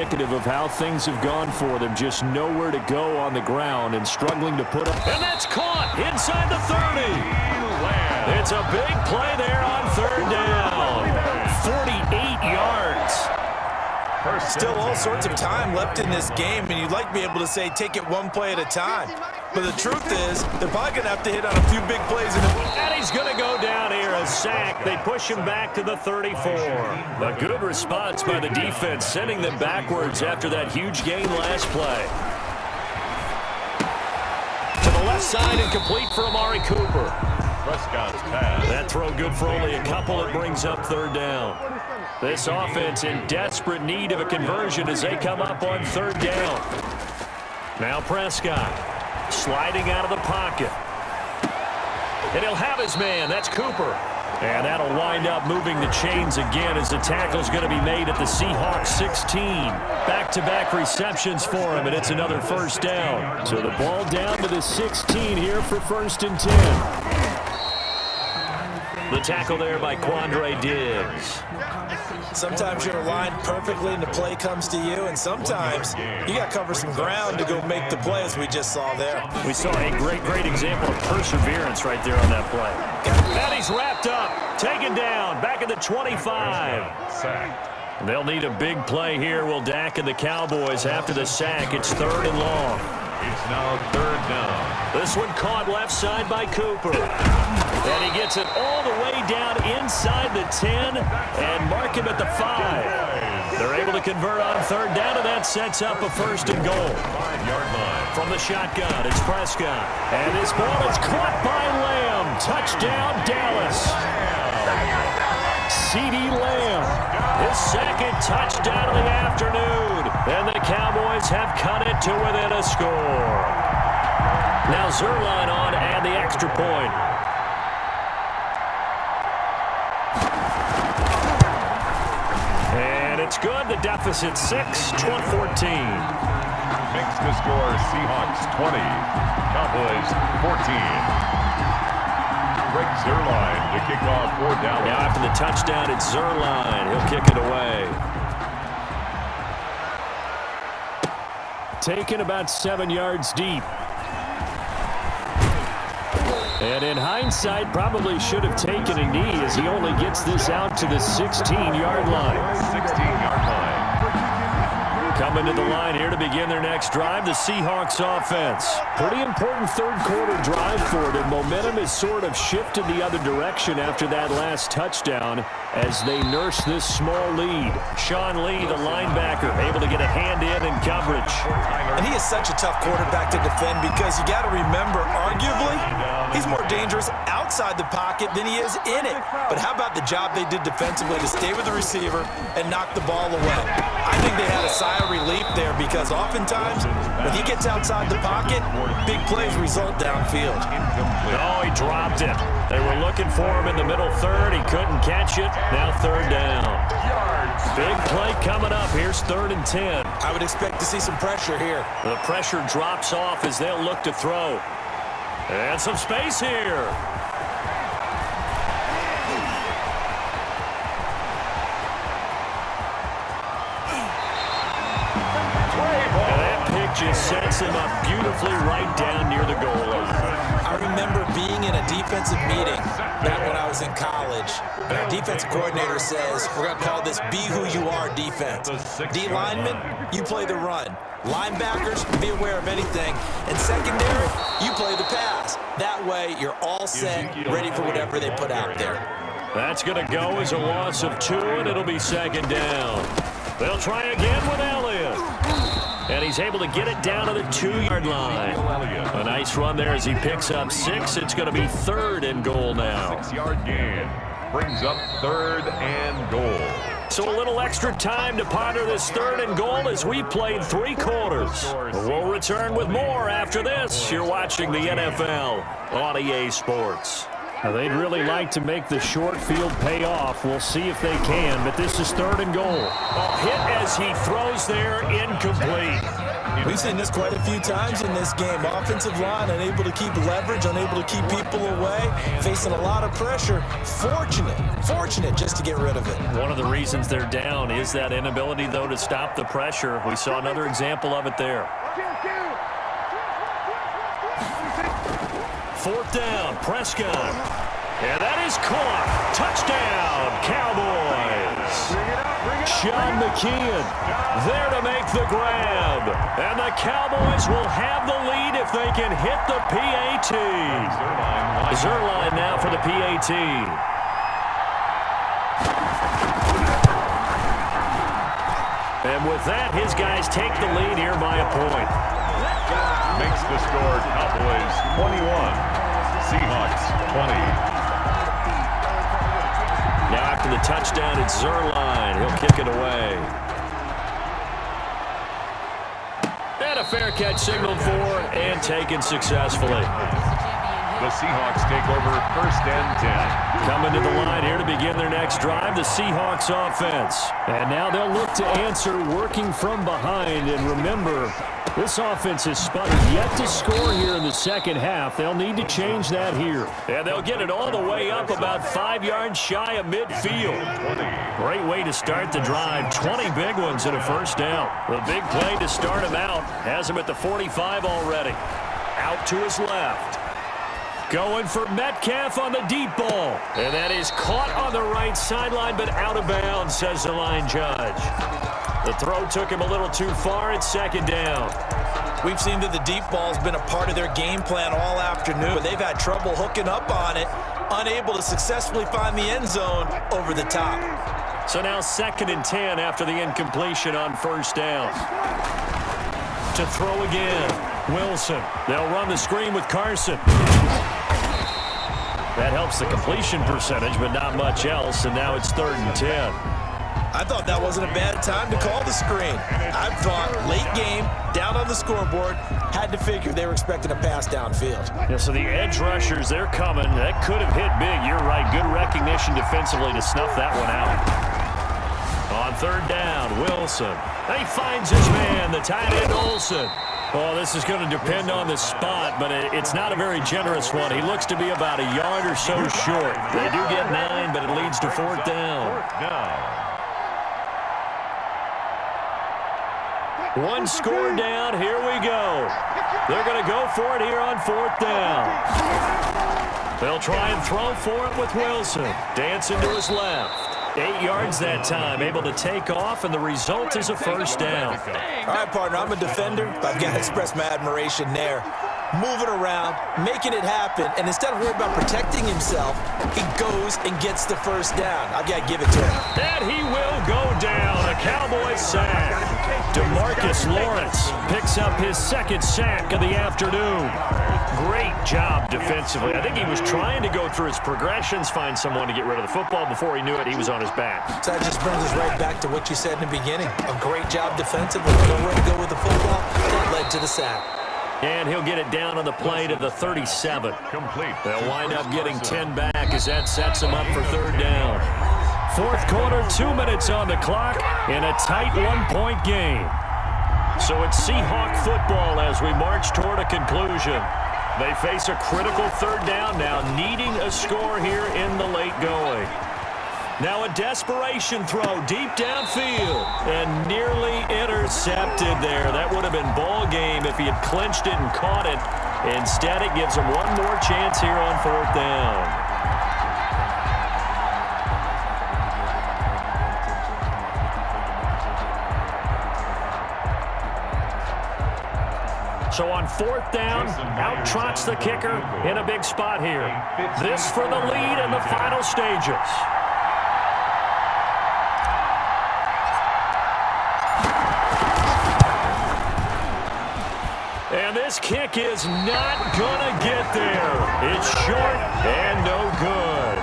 Indicative of how things have gone for them. Just nowhere to go on the ground and struggling to put up. And that's caught inside the 30. It's a big play there on third down. 48 yards. Still all sorts of time left in this game, and you'd like to be able to say take it one play at a time. But the truth is, they're probably going to have to hit on a few big plays. And he's going to go down here, a sack. They push him back to the 34. A good response by the defense, sending them backwards after that huge gain last play. To the left side and complete for Amari Cooper. Prescott's pass. That throw good for only a couple. It brings up third down. This offense in desperate need of a conversion as they come up on third down. Now Prescott sliding out of the pocket. And he'll have his man. That's Cooper. And that'll wind up moving the chains again as the tackle's going to be made at the Seahawks 16. Back-to-back receptions for him, and it's another first down. So the ball down to the 16 here for 1st and 10. The tackle there by Quandre Diggs. Sometimes you're aligned perfectly and the play comes to you, and sometimes you got to cover some ground to go make the play, as we just saw there. We saw a great example of perseverance right there on that play. And he's wrapped up, taken down, back at the 25. They'll need a big play here, will Dak and the Cowboys after the sack. It's 3rd and long. It's now 3rd down. This one caught left side by Cooper. And he gets it all the way down inside the 10 and mark him at the 5. They're able to convert on third down, and that sets up a 1st and goal. 5-yard line. From the shotgun, it's Prescott. And this ball is caught by Lamb. Touchdown, Dallas. CeeDee Lamb, his 2nd touchdown of the afternoon. And the Cowboys have cut it to within a score. Now Zerline on and the extra point. And it's good. The deficit 6, 14. Makes the score Seahawks 20, Cowboys 14. Greg Zuerlein to kick off 4th down. Now after the touchdown, it's Zuerlein. He'll kick it away. Taken about 7 yards deep. And in hindsight, probably should have taken a knee as he only gets this out to the 16-yard line. 16-yard line. Coming to the line here to begin their next drive, the Seahawks offense. Pretty important third-quarter drive for them. Momentum has sort of shifted the other direction after that last touchdown as they nurse this small lead. Sean Lee, the linebacker, able to get a hand in coverage. And he is such a tough quarterback to defend because you got to remember, arguably, he's more dangerous outside the pocket than he is in it. But how about the job they did defensively to stay with the receiver and knock the ball away? I think they had a sigh of relief there because oftentimes when he gets outside the pocket, big plays result downfield. Oh, he dropped it. They were looking for him in the middle third. He couldn't catch it. Now 3rd down. Big play coming up. Here's 3rd and 10. I would expect to see some pressure here. The pressure drops off as they'll look to throw. And some space here. And that pick just sets him up beautifully right down near the goal line. I remember being in a defensive meeting back when I was in college. And our defensive coordinator says, we're going to call this be who you are defense. D linemen, you play the run. Linebackers, be aware of anything. And secondary, you play the pass. That way, you're all set, ready for whatever they put out there. That's going to go as a loss of 2, and it'll be 2nd down. They'll try again with Elliott. And he's able to get it down to the 2-yard line. A nice run there as he picks up 6. It's going to be 3rd and goal now. 6-yard gain brings up 3rd and goal. So a little extra time to ponder this 3rd and goal as we played 3 quarters. We'll return with more after this. You're watching the NFL on EA Sports. Now they'd really like to make the short field pay off. We'll see if they can, but this is 3rd and goal. A hit as he throws there, incomplete. We've seen this quite a few times in this game. Offensive line unable to keep leverage, unable to keep people away, facing a lot of pressure. Fortunate just to get rid of it. One of the reasons they're down is that inability, though, to stop the pressure. We saw another example of it there. 4th down, Prescott. And that is caught. Touchdown, Cowboys. Sean McKeon there to make the grab. And the Cowboys will have the lead if they can hit the PAT. Zerline now for the PAT. And with that, his guys take the lead here by a point. Makes the score Cowboys 21, Seahawks 20. Now after the touchdown, it's Zerline. He'll kick it away. And a fair catch signaled for and taken successfully. The Seahawks take over 1st and 10. Coming to the line here to begin their next drive, the Seahawks offense. And now they'll look to answer working from behind. And remember, this offense has sputtered yet to score here in the second half. They'll need to change that here. And they'll get it all the way up about 5 yards shy of midfield. Great way to start the drive. 20 big ones and a first down. The big play to start him out has him at the 45 already. Out to his left. Going for Metcalf on the deep ball. And that is caught on the right sideline, but out of bounds, says the line judge. The throw took him a little too far. It's 2nd down. We've seen that the deep ball's been a part of their game plan all afternoon, but they've had trouble hooking up on it, unable to successfully find the end zone over the top. So now 2nd and 10 after the incompletion on 1st down. To throw again, Wilson. They'll run the screen with Carson. That helps the completion percentage, but not much else, and now it's 3rd and 10. I thought that wasn't a bad time to call the screen. I thought late game, down on the scoreboard, had to figure they were expecting a pass downfield. Yeah, so the edge rushers, they're coming. That could have hit big. You're right. Good recognition defensively to snuff that one out. On 3rd down, Wilson. He finds his man, the tight end Olsen. Oh, this is going to depend on the spot, but it's not a very generous one. He looks to be about a yard or so short. They do get 9, but it leads to 4th down. One score down. Here we go. They're going to go for it here on 4th down. They'll try and throw for it with Wilson. Dancing to his left. 8 yards that time, able to take off, and the result is a first down. All right, partner, I'm a defender, but I've got to express my admiration there. Moving around, making it happen, and instead of worrying about protecting himself, he goes and gets the first down. I've got to give it to him. And he will go down. A Cowboys sack. DeMarcus Lawrence picks up his 2nd sack of the afternoon. Great job defensively. I think he was trying to go through his progressions, find someone to get rid of the football. Before he knew it, he was on his back. So that just brings us right back to what you said in the beginning. A great job defensively. Nowhere to go with the football. That led to the sack. And he'll get it down on the play to the 37. Complete. They'll wind up getting 10 back as that sets them up for 3rd down. 4th quarter, 2 minutes on the clock in a tight 1-point game. So it's Seahawk football as we march toward a conclusion. They face a critical 3rd down now, needing a score here in the late going. Now a desperation throw deep downfield and nearly intercepted there. That would have been ball game if he had clinched it and caught it. Instead, it gives him one more chance here on 4th down. So on 4th down, out trots the kicker in a big spot here. This for the lead in the final stages. And this kick is not going to get there. It's short and no good.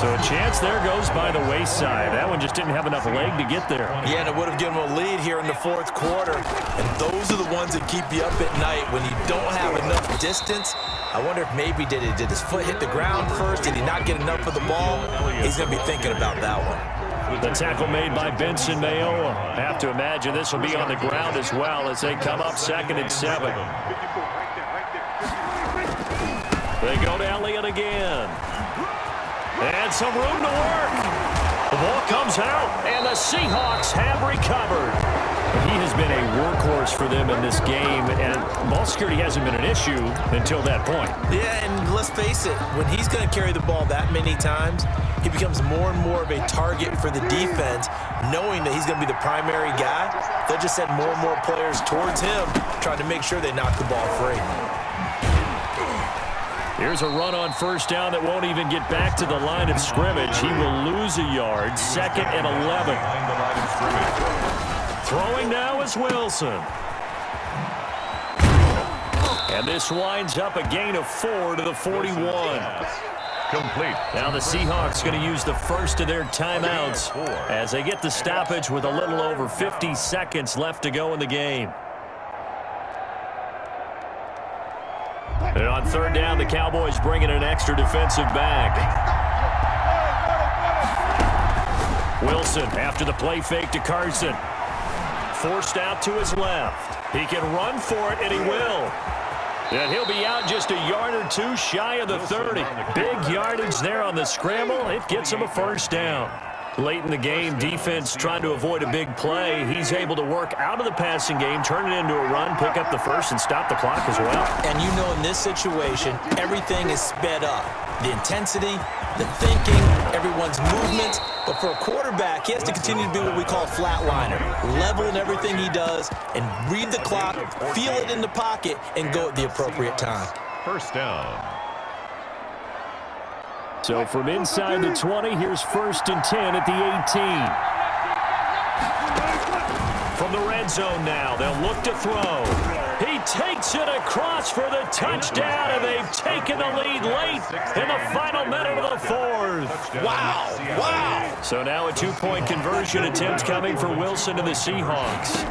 So a chance there goes by the wayside. That one just didn't have enough leg to get there. Yeah, and it would have given him a lead here in the 4th quarter. And those are the ones that keep you up at night when you don't have enough distance. I wonder if maybe did his foot hit the ground first? Did he not get enough of the ball? He's going to be thinking about that one. The tackle made by Benson Mayowa. Have to imagine this will be on the ground as well as they come up 2nd and 7. They go to Elliott again. And some room to work. The ball comes out, and the Seahawks have recovered. He has been a workhorse for them in this game, and ball security hasn't been an issue until that point. Yeah, and let's face it, when he's going to carry the ball that many times, he becomes more and more of a target for the defense, knowing that he's going to be the primary guy. They'll just send more and more players towards him, trying to make sure they knock the ball free. Here's a run on 1st down that won't even get back to the line of scrimmage. He will lose a yard, 2nd and 11. Throwing now is Wilson. And this winds up a gain of 4 to the 41. Complete. Now the Seahawks going to use the first of their timeouts as they get the stoppage with a little over 50 seconds left to go in the game. And on 3rd down, the Cowboys bring in an extra defensive back. Wilson after the play fake to Carson. Forced out to his left. He can run for it, and he will. And he'll be out just a yard or two shy of the 30. Big yardage there on the scramble. It gets him a 1st down. Late in the game, defense trying to avoid a big play. He's able to work out of the passing game, turn it into a run, pick up the 1st, and stop the clock as well. And you know, in this situation, everything is sped up. The intensity, the thinking, everyone's movement. But for a quarterback, he has to continue to be what we call a flatliner. Level in everything he does and read the clock, feel it in the pocket, and go at the appropriate time. 1st down. So from inside the 20, here's 1st and 10 at the 18. From the red zone now, they'll look to throw. He takes it across for the touchdown, and they've taken the lead late in the final minute of the 4th. Wow, wow. So now a 2-point conversion attempt coming for Wilson and the Seahawks.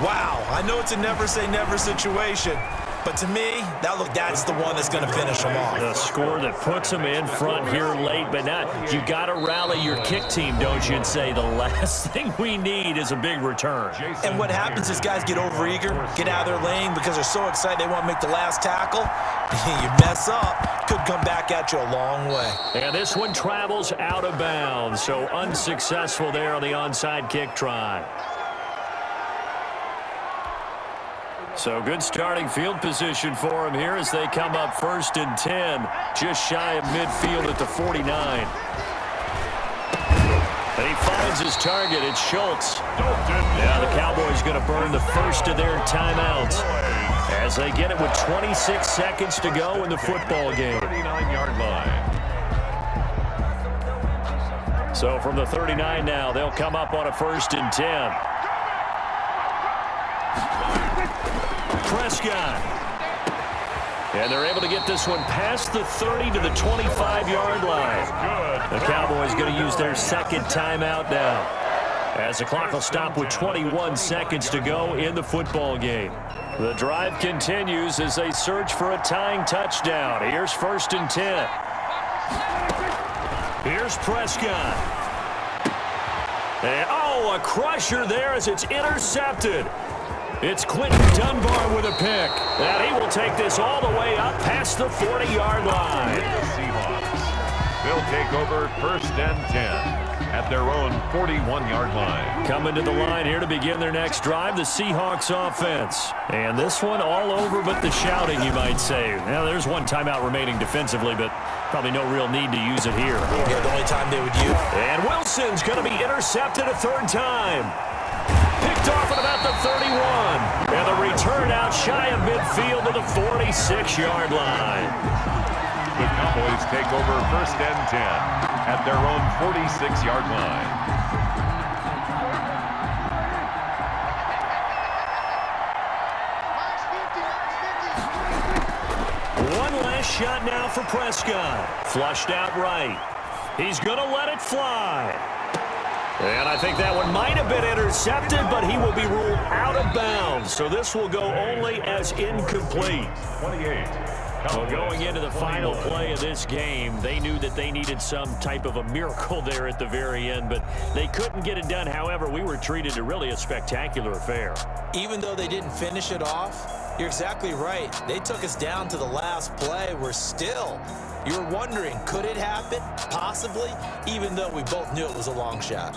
Wow, I know it's a never say never situation, but to me, that's the one that's going to finish them off. The score that puts them in front here late, but now you got to rally your kick team, don't you, and say the last thing we need is a big return. And what happens is guys get overeager, get out of their lane because they're so excited they want to make the last tackle. You mess up, could come back at you a long way. And this one travels out of bounds, so unsuccessful there on the onside kick try. So good starting field position for him here as they come up 1st and 10, just shy of midfield at the 49. And he finds his target. It's Schultz. Now the Cowboys going to burn the 1st of their timeouts as they get it with 26 seconds to go in the football game. 39-yard line. So from the 39 now, they'll come up on a 1st and 10. Prescott. And they're able to get this one past the 30 to the 25-yard line. The Cowboys going to use their 2nd timeout now, as the clock will stop with 21 seconds to go in the football game. The drive continues as they search for a tying touchdown. Here's 1st and 10. Here's Prescott. And, a crusher there as it's intercepted. It's Quentin Dunbar with a pick. And he will take this all the way up past the 40-yard line. The Seahawks. They'll take over 1st and 10 at their own 41-yard line. Coming to the line here to begin their next drive, the Seahawks offense. And this one all over but the shouting, you might say. Now, there's one timeout remaining defensively, but probably no real need to use it here. Yeah, the only time they would use. And Wilson's going to be intercepted a 3rd time. Picked off at about the 31. And the return out shy of midfield to the 46-yard line. The Cowboys take over 1st and 10 at their own 46-yard line. One last shot now for Prescott. Flushed out right. He's going to let it fly. And I think that one might have been intercepted, but he will be ruled out of bounds. So this will go only as incomplete. 28. Well, going into the final play of this game, they knew that they needed some type of a miracle there at the very end, but they couldn't get it done. However, we were treated to really a spectacular affair. Even though they didn't finish it off, you're exactly right. They took us down to the last play. We're still, you were wondering, could it happen? Possibly, even though we both knew it was a long shot.